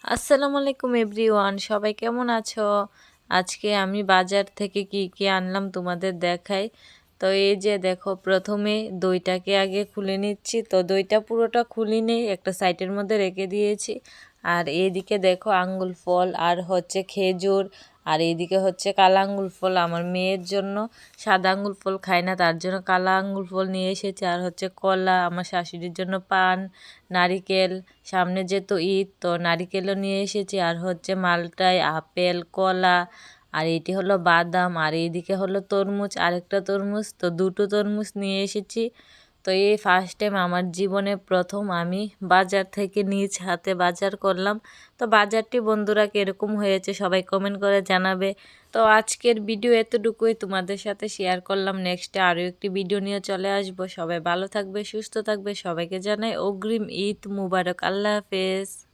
আসসালামু আলাইকুম এভরিওয়ান, সবাই কেমন আছো? আজকে আমি বাজার থেকে কি কি আনলাম তোমাদের দেখাই। তো এই যে দেখো, প্রথমে দইটাকে আগে খুলে নিচ্ছি। তো দইটা পুরোটা খুলিনি, একটা সাইডের মধ্যে রেখে দিয়েছি। আর এইদিকে দেখো আঙ্গুল ফল আর হচ্ছে খেজুর, আর এইদিকে হচ্ছে কালা আঙ্গুল ফল। আমার মেয়ের জন্য সাদা আঙ্গুল ফল খায় না, তার জন্য কালা আঙ্গুল ফল নিয়ে এসেছি। আর হচ্ছে কলা, আমার শাশুড়ির জন্য পান, নারিকেল, সামনে যেহেতু ঈদ তো নারিকেলও নিয়ে এসেছি। আর হচ্ছে মালটায় আপেল, কলা, আর এটি হলো বাদাম, আর এইদিকে হলো তরমুজ, আরেকটা তরমুজ। তো দুটো তরমুজ নিয়ে এসেছি। তো এই ফার্স্ট টাইম আমার জীবনে প্রথম আমি বাজার থেকে নিজ হাতে বাজার করলাম। তো বাজারটি বন্ধুরা কীরকম হয়েছে সবাই কমেন্ট করে জানাবে। তো আজকের ভিডিও এতটুকুই তোমাদের সাথে শেয়ার করলাম। নেক্সটে আরও একটি ভিডিও নিয়ে চলে আসবো। সবাই ভালো থাকবে, সুস্থ থাকবে। সবাইকে জানাই অগ্রিম ঈদ মুবারক। আল্লাহ হাফেজ।